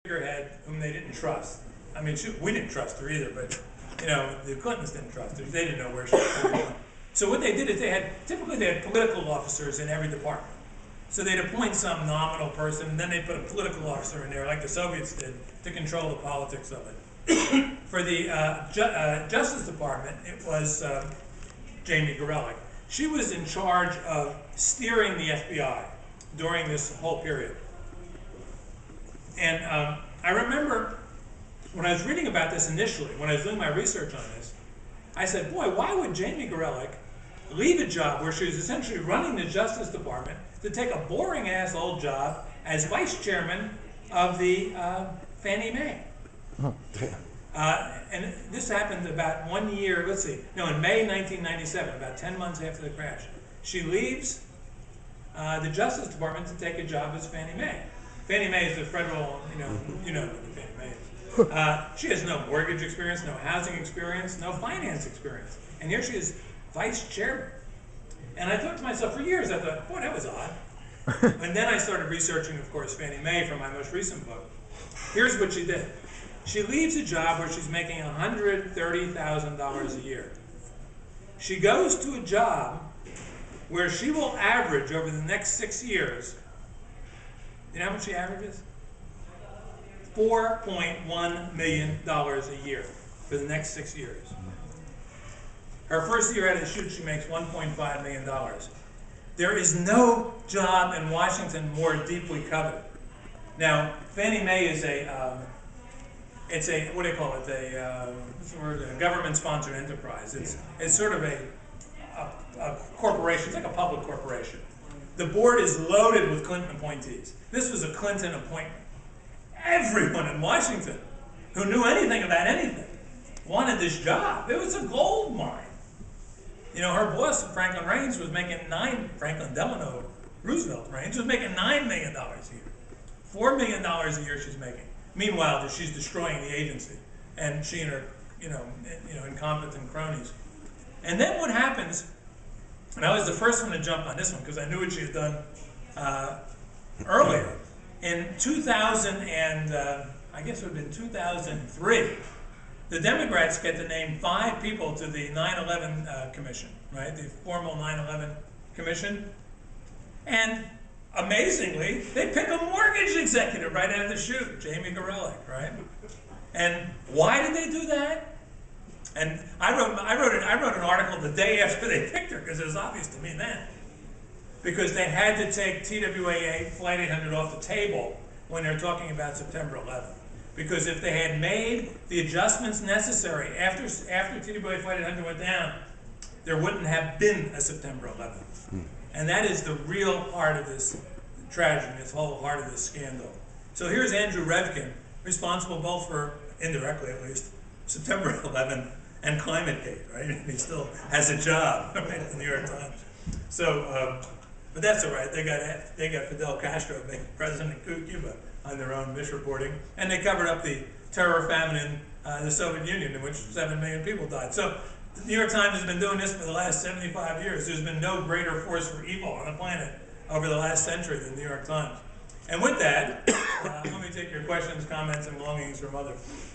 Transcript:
figurehead whom they didn't trust. I mean, we didn't trust her either, but the Clintons didn't trust her. They didn't know where she was coming from. So what they did is typically they had political officers in every department. So they'd appoint some nominal person, and then they'd put a political officer in there, like the Soviets did, to control the politics of it. For the Justice Department, it was Jamie Gorelick. She was in charge of steering the FBI during this whole period. And I remember when I was reading about this initially, when I was doing my research on this, I said, boy, why would Jamie Gorelick leave a job where she was essentially running the Justice Department to take a boring-ass old job as vice chairman of the Fannie Mae? And this happened about 1 year, in May 1997, about 10 months after the crash. She leaves the Justice Department to take a job as Fannie Mae. Fannie Mae is the federal, you know what the Fannie Mae is. She has no mortgage experience, no housing experience, no finance experience. And here she is vice chairman. And I thought to myself, for years, I thought, boy, that was odd. And then I started researching, of course, Fannie Mae for my most recent book. Here's what she did. She leaves a job where she's making $130,000 a year. She goes to a job where she will average over the next 6 years, you know how much she averages? $4.1 million a year for the next 6 years. Her first year out of the chute, she makes $1.5 million. There is no job in Washington more deeply coveted. Now, Fannie Mae is it's a, what do you call it? A government-sponsored enterprise. It's sort of a corporation. It's like a public corporation. The board is loaded with Clinton appointees. This was a Clinton appointment. Everyone in Washington who knew anything about anything wanted this job. It was a gold mine. Her boss, Franklin Raines, was making Franklin Delano Roosevelt Raines was making $9 million a year. $4 million a year she's making. Meanwhile, she's destroying the agency, and she and her, incompetent cronies. And then what happens? And I was the first one to jump on this one because I knew what she had done earlier. In 2000 and I guess it would have been 2003, the Democrats get to name 5 people to the 9/11 Commission, right? The formal 9/11 Commission, and amazingly, they pick a mortgage executive right out of the chute, Jamie Gorelick, right? And why did they do that? And I wrote an article the day after they picked her because it was obvious to me then. Because they had to take TWA Flight 800 off the table when they're talking about September 11th. Because if they had made the adjustments necessary after TWA Flight 800 went down, there wouldn't have been a September 11th. And that is the real heart of this tragedy, this whole heart of this scandal. So here's Andrew Revkin, responsible both for, indirectly at least, September 11th and ClimateGate, right? And he still has a job, right, in the New York Times. So, but that's all right. They got Fidel Castro being president of Cuba on their own misreporting, and they covered up the terror famine in the Soviet Union, in which 7 million people died. So the New York Times has been doing this for the last 75 years. There's been no greater force for evil on the planet over the last century than the New York Times. And with that, let me take your questions, comments, and belongings from others.